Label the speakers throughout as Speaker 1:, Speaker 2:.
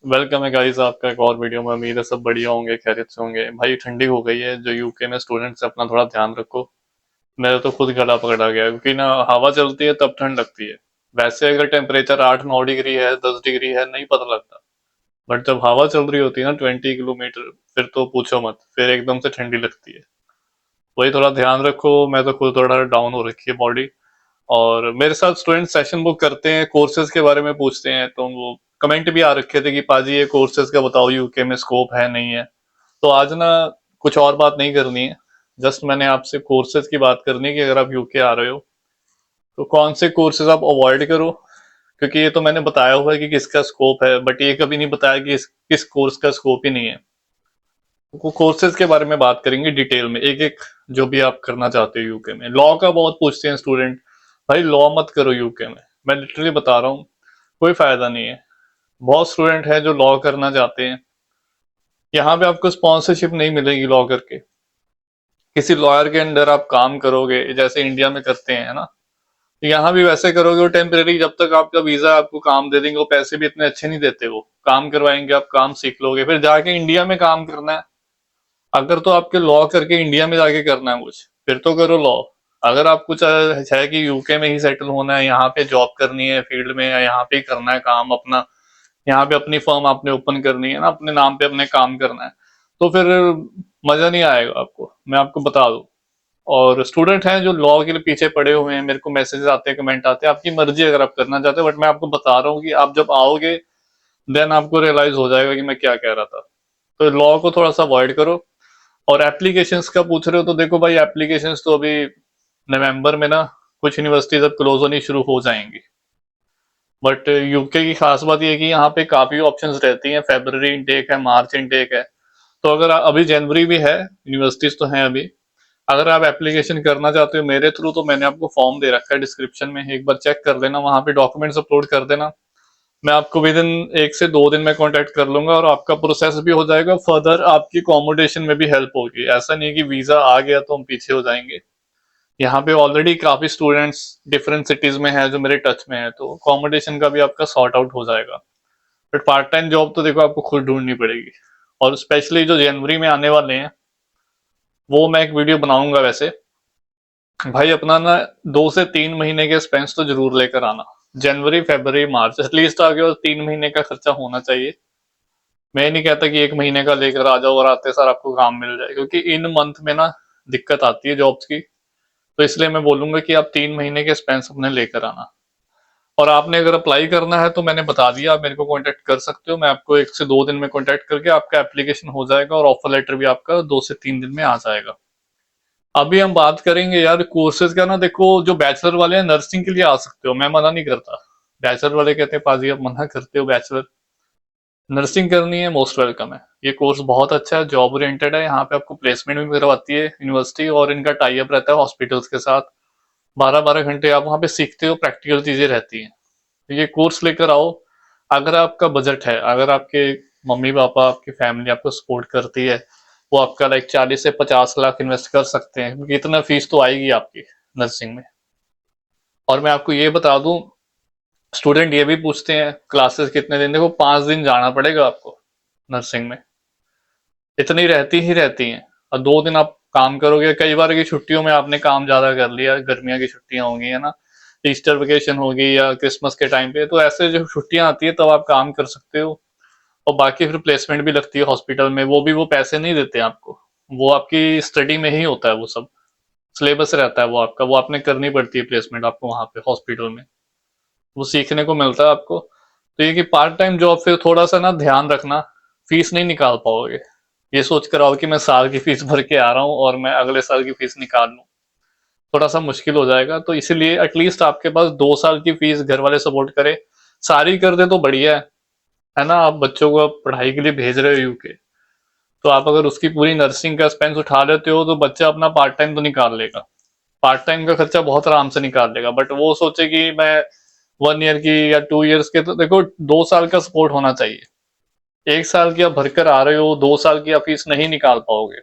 Speaker 1: Welcome है guys आपका एक और वीडियो में। उम्मीद है सब बढ़िया होंगे, खैरियत से होंगे। भाई ठंडी हो गई है, जो यूके में स्टूडेंट्स अपना थोड़ा ध्यान रखो। मेरा तो खुद गला पकड़ा गया है, क्योंकि ना हवा चलती है तब ठंड लगती है। वैसे अगर टेम्परेचर 8-9 डिग्री है, 10 डिग्री है, नहीं पता लगता। बट जब हवा चल रही होती है ना 20 किलोमीटर, फिर तो पूछो मत, फिर एकदम से ठंडी लगती है। वही थोड़ा ध्यान रखो। मैं तो खुद थोड़ा डाउन हो रखी है बॉडी। और मेरे साथ स्टूडेंट सेशन बुक करते हैं, कोर्सेज के बारे में पूछते हैं, तो वो कमेंट भी आ रखे थे कि पाजी ये कोर्सेज का बताओ, यूके में स्कोप है नहीं है। तो आज ना कुछ और बात नहीं करनी है। जस्ट मैंने आपसे कोर्सेज की बात करनी है कि अगर आप यूके आ रहे हो तो कौन से कोर्सेज आप अवॉइड करो। क्योंकि ये तो मैंने बताया हुआ है कि किसका स्कोप है, बट ये कभी नहीं बताया कि किस कोर्स का स्कोप ही नहीं है। तो कोर्सेज के बारे में बात करेंगे डिटेल में, एक एक जो भी आप करना चाहते हो यूके में। लॉ का बहुत पूछते हैं स्टूडेंट। भाई लॉ मत करो यूके में, मैं लिटरली बता रहा हूँ, कोई फायदा नहीं है। बहुत स्टूडेंट है जो लॉ करना चाहते हैं। यहाँ पे आपको स्पॉन्सरशिप नहीं मिलेगी लॉ करके। किसी लॉयर के अंडर आप काम करोगे जैसे इंडिया में करते हैं ना, तो यहाँ भी वैसे करोगे। वो टेम्परेरी, जब तक आपका वीजा आपको काम दे देंगे, वो पैसे भी इतने अच्छे नहीं देते। वो काम करवाएंगे, आप काम सीख लोगे, फिर जाके इंडिया में काम करना है। अगर तो आपके लॉ करके इंडिया में जाके करना है कुछ, फिर तो करो लॉ। अगर आपको है कि यूके में ही सेटल होना है, यहाँ पे जॉब करनी है फील्ड में, या यहाँ पे ही करना है काम अपना, यहाँ पे अपनी फर्म आपने ओपन करनी है ना, अपने नाम पे अपने काम करना है, तो फिर मजा नहीं आएगा आपको, मैं आपको बता दूं। और स्टूडेंट हैं जो लॉ के लिए पीछे पड़े हुए हैं, मेरे को मैसेजेस आते हैं, कमेंट आते हैं, आपकी मर्जी अगर आप करना चाहते हो, बट मैं आपको बता रहा हूँ कि आप जब आओगे देन आपको रियलाइज हो जाएगा कि मैं क्या कह रहा था। तो लॉ को थोड़ा सा अवॉइड करो। और एप्लीकेशंस का पूछ रहे हो, तो देखो भाई एप्लीकेशंस तो अभी नवंबर में ना कुछ यूनिवर्सिटीज अब क्लोज होनी शुरू हो जाएंगी। बट यूके की खास बात यह है कि यहाँ पे काफी ऑप्शंस रहती हैं। फेब्रवरी इनटेक है, मार्च इनटेक है। तो अगर अभी जनवरी भी है, यूनिवर्सिटीज तो हैं अभी। अगर आप एप्लीकेशन करना चाहते हो मेरे थ्रू, तो मैंने आपको फॉर्म दे रखा है डिस्क्रिप्शन में, एक बार चेक कर लेना, वहां पे डॉक्यूमेंट्स अपलोड कर देना। मैं आपको विद इन 1 से 2 दिन में कांटेक्ट कर लूंगा और आपका प्रोसेस भी हो जाएगा। फर्दर आपकी अकोमोडेशन में भी हेल्प होगी। ऐसा नहीं है कि वीजा आ गया तो हम पीछे हो जाएंगे। यहाँ पे ऑलरेडी काफी स्टूडेंट्स डिफरेंट सिटीज में है जो मेरे टच में है, तो अकोमोडेशन का भी आपका सॉर्ट आउट हो जाएगा। बट पार्ट टाइम जॉब तो देखो आपको खुद ढूंढनी पड़ेगी। और स्पेशली जो जनवरी में आने वाले हैं, वो मैं एक वीडियो बनाऊंगा वैसे। भाई अपना ना 2 से 3 महीने के एक्सपेंस तो जरूर लेकर आना। जनवरी फरवरी मार्च एटलीस्ट आ गया, और 3 महीने का खर्चा होना चाहिए। मैं नहीं कहता कि 1 महीने का लेकर आ जाओ और आते सर आपको काम मिल जाए, क्योंकि इन मंथ में ना दिक्कत आती है जॉब्स की। तो इसलिए मैं बोलूंगा कि आप 3 महीने के एक्सपेंस अपने लेकर आना। और आपने अगर अप्लाई करना है तो मैंने बता दिया, आप मेरे को कांटेक्ट कर सकते हो। मैं आपको 1 से 2 दिन में कांटेक्ट करके आपका एप्लीकेशन हो जाएगा, और ऑफर लेटर भी आपका 2 से 3 दिन में आ जाएगा। अभी हम बात करेंगे यार कोर्सेज का ना। देखो जो बैचलर वाले हैं, नर्सिंग के लिए आ सकते हो, मैं मना नहीं करता। बैचलर वाले कहते हैं पाजी आप मना करते हो, बैचलर नर्सिंग करनी है, मोस्ट वेलकम है। ये कोर्स बहुत अच्छा है, जॉब ओरिएंटेड है। यहाँ पे आपको प्लेसमेंट भी करवाती है यूनिवर्सिटी, और इनका टाई अप रहता है हॉस्पिटल्स के साथ। 12-12 घंटे आप वहाँ पे सीखते हो, प्रैक्टिकल चीजें रहती हैं। तो ये कोर्स लेकर आओ। अगर आपका बजट है, अगर आपके मम्मी पापा, आपकी फैमिली आपको सपोर्ट करती है, वो आपका लाइक 40 से 50 लाख इन्वेस्ट कर सकते हैं, क्योंकि इतना फीस तो आएगी आपकी नर्सिंग में। और मैं आपको ये बता दूं, स्टूडेंट ये भी पूछते हैं क्लासेस कितने दिन। देखो 5 दिन जाना पड़ेगा आपको नर्सिंग में, इतनी रहती ही रहती हैं। और 2 दिन आप काम करोगे। कई बार की छुट्टियों में आपने काम ज्यादा कर लिया, गर्मियों की छुट्टियां होंगी है ना, ईस्टर वेकेशन होगी या क्रिसमस के टाइम पे, तो ऐसे जो छुट्टियां आती है तब आप काम कर सकते हो। और बाकी फिर प्लेसमेंट भी लगती है हॉस्पिटल में, वो भी वो पैसे नहीं देते आपको। वो आपकी स्टडी में ही होता है, वो सब सिलेबस रहता है वो आपका, वो आपने करनी पड़ती है प्लेसमेंट आपको वहां पे हॉस्पिटल में। वो सीखने को मिलता है आपको। तो ये कि पार्ट टाइम जॉब फिर थोड़ा सा ना ध्यान रखना, फीस नहीं निकाल पाओगे। ये सोच कर आओ कि मैं साल की फीस भर के आ रहा हूँ और मैं अगले साल की फीस निकाल लूँ, थोड़ा सा मुश्किल हो जाएगा। तो इसीलिए एटलीस्ट आपके पास 2 साल की फीस घर वाले सपोर्ट करे। सारी कर दे तो बढ़िया है ना। आप बच्चों को पढ़ाई के लिए भेज रहे हो यूके, तो आप अगर उसकी पूरी नर्सिंग का एक्सपेंस उठा लेते हो, तो बच्चा अपना पार्ट टाइम तो निकाल लेगा। पार्ट टाइम का खर्चा बहुत आराम से निकाल लेगा। बट वो सोचे कि मैं 1 ईयर की या 2 ईयर्स के, तो देखो 2 साल का सपोर्ट होना चाहिए। 1 साल की आप भरकर आ रहे हो, 2 साल की आप फीस नहीं निकाल पाओगे।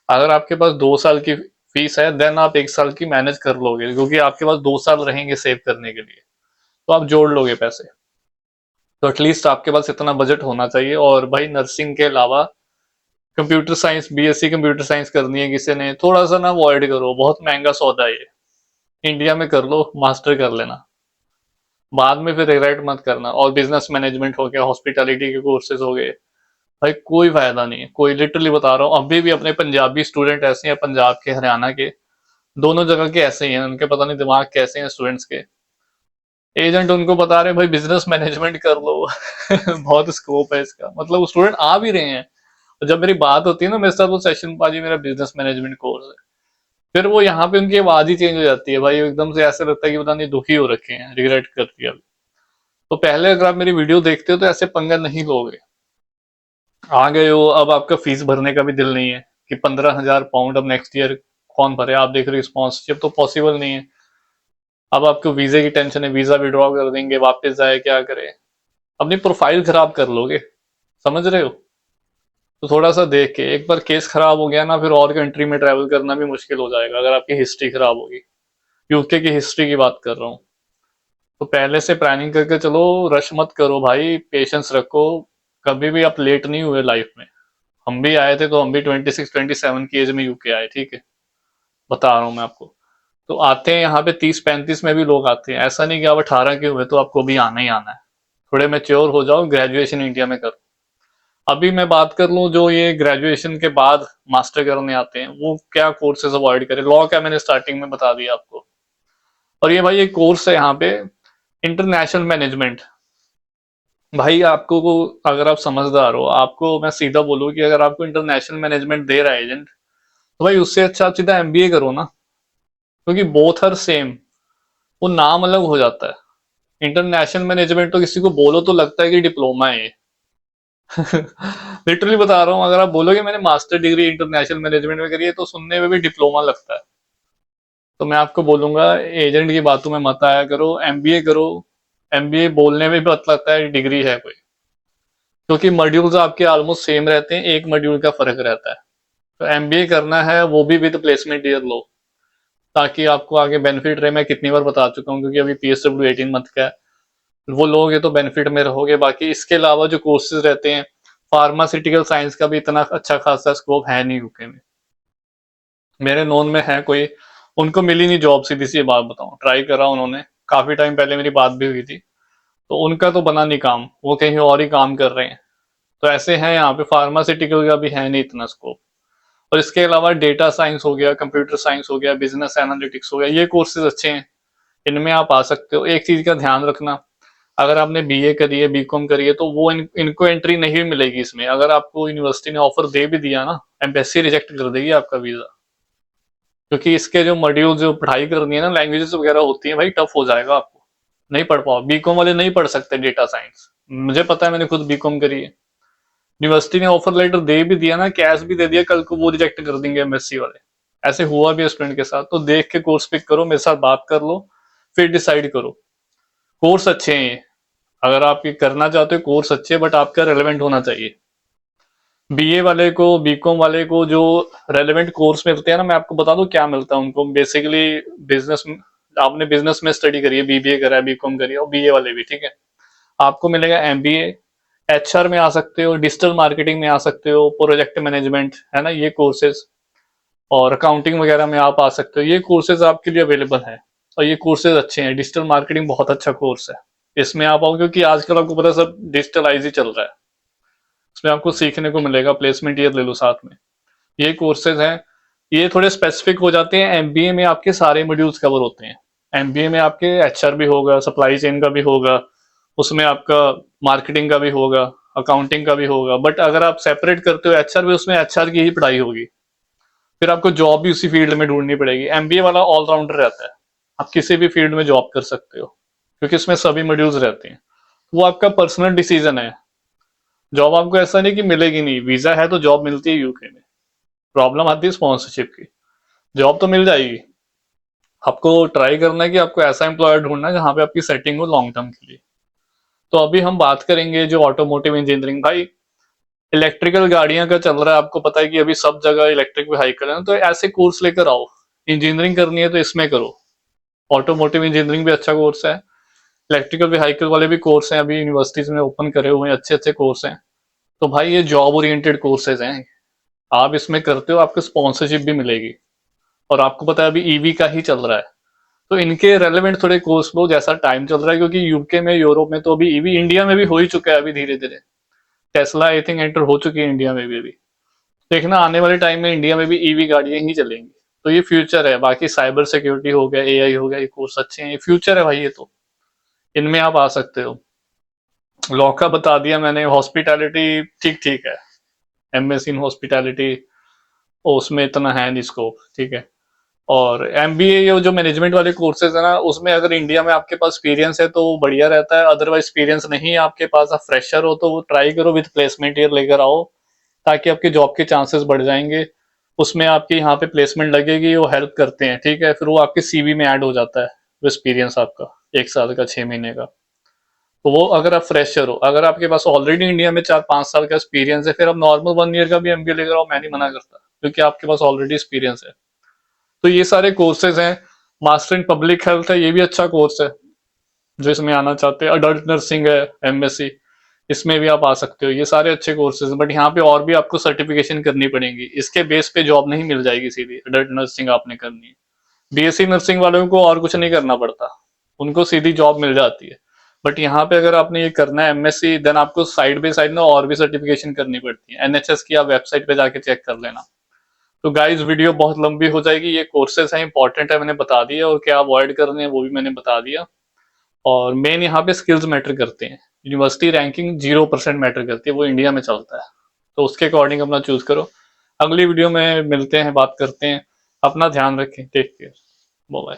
Speaker 1: अगर आपके पास 2 साल की फीस है, देन आप 1 साल की मैनेज कर लोगे, क्योंकि आपके पास 2 साल रहेंगे सेव करने के लिए, तो आप जोड़ लोगे पैसे। तो एटलीस्ट आपके पास इतना बजट होना चाहिए। और भाई नर्सिंग के अलावा computer science, BSc computer science करनी है किसी ने, थोड़ा सा ना अवॉइड करो, बहुत महंगा सौदा है ये। इंडिया में कर लो, मास्टर कर लेना, बाद में फिर रिग्रेट मत करना। और बिजनेस मैनेजमेंट हो गया, हॉस्पिटैलिटी के कोर्सेज हो गए, भाई कोई फायदा नहीं है, कोई, लिटरली बता रहा हूँ। अभी भी अपने पंजाबी स्टूडेंट ऐसे हैं, पंजाब के, हरियाणा के, दोनों जगह के ऐसे ही हैं, उनके पता नहीं दिमाग कैसे हैं स्टूडेंट्स के। एजेंट उनको बता रहे हैं भाई बिजनेस मैनेजमेंट कर लो बहुत स्कोप है इसका, मतलब स्टूडेंट आ भी रहे हैं। और जब मेरी बात होती है ना मेरे साथ, वो सेशन पाजी मेरा बिजनेस मैनेजमेंट कोर्स है, फिर वो यहाँ पे उनकी आवाज ही चेंज हो जाती है भाई, एकदम से ऐसा लगता है कि पता नहीं दुखी हो रखे हैं, रिग्रेट कर दिया। तो पहले अगर आप मेरी वीडियो देखते हो तो ऐसे पंगा नहीं लोगे। आ गए हो, अब आपका फीस भरने का भी दिल नहीं है कि 15,000 पाउंड अब नेक्स्ट ईयर कौन भरे, आप देख रहे हो स्पॉन्सरशिप तो पॉसिबल नहीं है। अब आपको वीजे की टेंशन है, वीजा विड्रॉ कर देंगे, वापस जाए क्या करे, अपनी प्रोफाइल खराब कर लोगे, समझ रहे हो। तो थोड़ा सा देख के, एक बार केस खराब हो गया ना, फिर और कंट्री में ट्रैवल करना भी मुश्किल हो जाएगा अगर आपकी हिस्ट्री खराब होगी। यूके की हिस्ट्री की बात कर रहा हूँ। तो पहले से प्लानिंग करके चलो, रश मत करो भाई, पेशेंस रखो। कभी भी आप लेट नहीं हुए लाइफ में। हम भी आए थे तो हम भी 26-27 की एज में यूके आए, ठीक है, बता रहा हूँ मैं आपको। तो आते हैं यहाँ पे 30-35 में भी लोग आते हैं, ऐसा नहीं कि आप 18 के हुए तो आपको भी आना ही आना है। थोड़े मेच्योर हो जाओ, ग्रेजुएशन इंडिया में करो। अभी मैं बात कर लूँ, जो ये ग्रेजुएशन के बाद मास्टर करने आते हैं वो क्या कोर्सेज अवॉइड करें। लॉ क्या मैंने स्टार्टिंग में बता दिया आपको। और ये भाई एक कोर्स है यहाँ पे, इंटरनेशनल मैनेजमेंट। भाई आपको को, अगर आप समझदार हो, आपको मैं सीधा बोलूँ कि अगर आपको इंटरनेशनल मैनेजमेंट दे रहा है एजेंट, तो भाई उससे अच्छा आप सीधा एमबीए करो ना, क्योंकि बोथ आर सेम। वो नाम अलग हो जाता है। इंटरनेशनल मैनेजमेंट तो किसी को बोलो तो लगता है कि डिप्लोमा है ये लिटरली बता रहा हूँ, अगर आप बोलोगे मैंने मास्टर डिग्री इंटरनेशनल मैनेजमेंट में करी है, तो सुनने में भी डिप्लोमा लगता है। तो मैं आपको बोलूंगा एजेंट की बातों में मत आया करो, एमबीए करो। एमबीए बोलने में भी पता लगता है डिग्री है कोई, क्योंकि मॉड्यूल्स आपके ऑलमोस्ट सेम रहते हैं, एक मॉड्यूल का फर्क रहता है। तो एमबीए करना है वो भी विद प्लेसमेंट ईयर लो, ताकि आपको आगे बेनिफिट रहे। मैं कितनी बार बता चुका हूँ, क्योंकि अभी पीएसडब्ल्यू 18 मंथ का है, वो लोगे तो बेनिफिट में रहोगे। बाकी इसके अलावा जो कोर्सेज रहते हैं, फार्मास्यूटिकल साइंस का भी इतना अच्छा खासा स्कोप है नहीं यूके में। मेरे नोन में है कोई, उनको मिली नहीं जॉब, सीधी सी बात बताऊं, ट्राई करा उन्होंने, काफी टाइम पहले मेरी बात भी हुई थी, तो उनका तो बना नहीं काम, वो कहीं और ही काम कर रहे हैं। तो ऐसे हैं यहाँ पे, फार्मास्यूटिकल का भी है नहीं इतना स्कोप। और इसके अलावा डेटा साइंस हो गया, कंप्यूटर साइंस हो गया, बिजनेस एनालिटिक्स हो गया, ये कोर्सेज अच्छे हैं, इनमें आप आ सकते हो। एक चीज का ध्यान रखना, अगर आपने बीए करी है, बीकॉम करी है, तो वो इनको एंट्री नहीं मिलेगी इसमें। अगर आपको यूनिवर्सिटी ने ऑफर दे भी दिया ना, एम्बेसी रिजेक्ट कर देगी आपका वीजा, क्योंकि इसके जो मॉड्यूल, जो पढ़ाई करनी है ना, लैंग्वेजेस वगैरह होती है भाई, टफ हो जाएगा आपको, नहीं पढ़ पाओ। बीकॉम वाले नहीं पढ़ सकते डेटा साइंस, मुझे पता है, मैंने खुद बीकॉम करी है। यूनिवर्सिटी ने ऑफर लेटर दे भी दिया ना, कैश भी दे दिया, कल को वो रिजेक्ट कर देंगे एमएससी वाले। ऐसे हुआ भी स्टूडेंट के साथ। तो देख के कोर्स पिक करो, मेरे साथ बात कर लो, फिर डिसाइड करो। कोर्स अच्छे हैं ये, अगर आप ये करना चाहते हो कोर्स अच्छे, बट आपका रेलेवेंट होना चाहिए। बीए वाले को, बीकॉम वाले को जो रेलेवेंट कोर्स मिलते हैं ना, मैं आपको बता दूं क्या मिलता है उनको। बेसिकली बिजनेस, आपने बिजनेस में स्टडी करी है, बीबीए करा है, बीकॉम करी है, और बीए वाले भी, ठीक है, आपको मिलेगा एमबीए। एचआर में आ सकते हो, डिजिटल मार्केटिंग में आ सकते हो, प्रोजेक्ट मैनेजमेंट है ना, ये कोर्सेज, और अकाउंटिंग वगैरह में आप आ सकते हो। ये कोर्सेज आपके लिए अवेलेबल है, और ये कोर्सेज अच्छे हैं। डिजिटल मार्केटिंग बहुत अच्छा कोर्स है, इसमें आप आओ, क्योंकि आजकल आपको पता है सब डिजिटलाइज ही चल रहा है। इसमें आपको सीखने को मिलेगा, प्लेसमेंट ईयर ले लो साथ में। ये कोर्सेज हैं, ये थोड़े स्पेसिफिक हो जाते हैं। एमबीए में आपके सारे मॉड्यूल्स कवर होते हैं। एमबीए में आपके एचआर भी होगा, सप्लाई चेन का भी होगा, उसमें आपका मार्केटिंग का भी होगा, अकाउंटिंग का भी होगा। बट अगर आप सेपरेट करते हो एचआर भी, उसमें एचआर की ही पढ़ाई होगी, फिर आपको जॉब भी उसी फील्ड में ढूंढनी पड़ेगी। एमबीए वाला ऑलराउंडर रहता है, आप किसी भी फील्ड में जॉब कर सकते हो, क्योंकि इसमें सभी मॉड्यूल्स रहते हैं। वो आपका पर्सनल डिसीजन है। जॉब आपको ऐसा नहीं कि मिलेगी नहीं, वीजा है तो जॉब मिलती है यूके में, प्रॉब्लम आती है स्पॉन्सरशिप की। जॉब तो मिल जाएगी, आपको ट्राई करना है कि आपको ऐसा एम्प्लॉयर ढूंढना है जहां पे आपकी सेटिंग हो लॉन्ग टर्म के लिए। तो अभी हम बात करेंगे जो ऑटोमोटिव इंजीनियरिंग। भाई इलेक्ट्रिकल गाड़ियां का चल रहा है, आपको पता है कि अभी सब जगह इलेक्ट्रिक व्हीकल है, तो ऐसे कोर्स लेकर आओ। इंजीनियरिंग करनी है तो इसमें करो, ऑटोमोटिव इंजीनियरिंग भी अच्छा कोर्स है। इलेक्ट्रिकल व्हीकल वाले भी कोर्स हैं अभी यूनिवर्सिटीज में ओपन करे हुए हैं, अच्छे अच्छे कोर्स हैं। तो भाई ये जॉब ओरिएंटेड कोर्सेज हैं, आप इसमें करते हो आपको स्पॉन्सरशिप भी मिलेगी। और आपको पता है अभी ईवी का ही चल रहा है, तो इनके रेलेवेंट थोड़े कोर्स लो जैसा टाइम चल रहा है, क्योंकि यूके में यूरोप में तो अभी ईवी, इंडिया में भी हो ही चुका है अभी धीरे धीरे। टेस्ला आई थिंक एंटर हो चुकी है इंडिया में भी अभी। देखना आने वाले टाइम में इंडिया में भी ईवी गाड़ियां ही चलेंगी। तो ये फ्यूचर है। बाकी साइबर सिक्योरिटी हो गया, एआई हो गया, ये कोर्स अच्छे हैं, ये फ्यूचर है भाई, ये तो इनमें आप आ सकते हो। लॉ का बता दिया मैंने। हॉस्पिटैलिटी ठीक ठीक है, एमएससी इन हॉस्पिटैलिटी, उसमें इतना है नहीं स्कोप, ठीक है। और एमबीए ये जो मैनेजमेंट वाले कोर्सेज है ना, उसमें अगर इंडिया में आपके पास एक्सपीरियंस है तो वो बढ़िया रहता है, अदरवाइज एक्सपीरियंस नहीं है आपके पास, आप फ्रेशर हो, तो वो ट्राई करो विद प्लेसमेंट ईयर लेकर आओ, ताकि आपके जॉब के चांसेस बढ़ जाएंगे। उसमें आपकी यहाँ पे प्लेसमेंट लगेगी, वो हेल्प करते हैं, ठीक है। फिर वो आपके सीवी में ऐड हो जाता है एक्सपीरियंस आपका 1 साल का, 6 महीने का। तो वो अगर आप फ्रेशर हो, अगर आपके पास ऑलरेडी इंडिया में 4-5 साल का एक्सपीरियंस है, फिर आप नॉर्मल 1 ईयर का भी एमबीए लेकर आओ, मैं नहीं मना करता, क्योंकि आपके पास ऑलरेडी एक्सपीरियंस है। तो ये सारे कोर्सेज हैं। मास्टर इन पब्लिक हेल्थ है, ये भी अच्छा कोर्स है जो इसमें आना चाहते हैं। अडल्ट नर्सिंग है एमएससी, इसमें भी आप आ सकते हो। ये सारे अच्छे कोर्सेज, बट यहाँ पे और भी आपको सर्टिफिकेशन करनी पड़ेगी, इसके बेस पे जॉब नहीं मिल जाएगी सीधी। अडल्ट नर्सिंग आपने करनी है, बीएससी नर्सिंग वालों को और कुछ नहीं करना पड़ता, उनको सीधी जॉब मिल जाती है। बट यहाँ पे अगर आपने ये करना है एमएससी, देन आपको साइड बाई साइड ना और भी सर्टिफिकेशन करनी पड़ती है। एनएचएस की आप वेबसाइट पे जाके चेक कर लेना। तो गाइस वीडियो बहुत लंबी हो जाएगी। ये कोर्सेज हैं, इंपॉर्टेंट है, मैंने बता दिया, और क्या अवॉइड करने हैं वो भी मैंने बता दिया। और मेन यहाँ पे स्किल्स मैटर करते हैं। यूनिवर्सिटी रैंकिंग 0% मैटर करती है, वो इंडिया में चलता है, तो उसके अकॉर्डिंग अपना चूज करो। अगली वीडियो में मिलते हैं, बात करते हैं। अपना ध्यान रखें, टेक केयर, बाय बाय।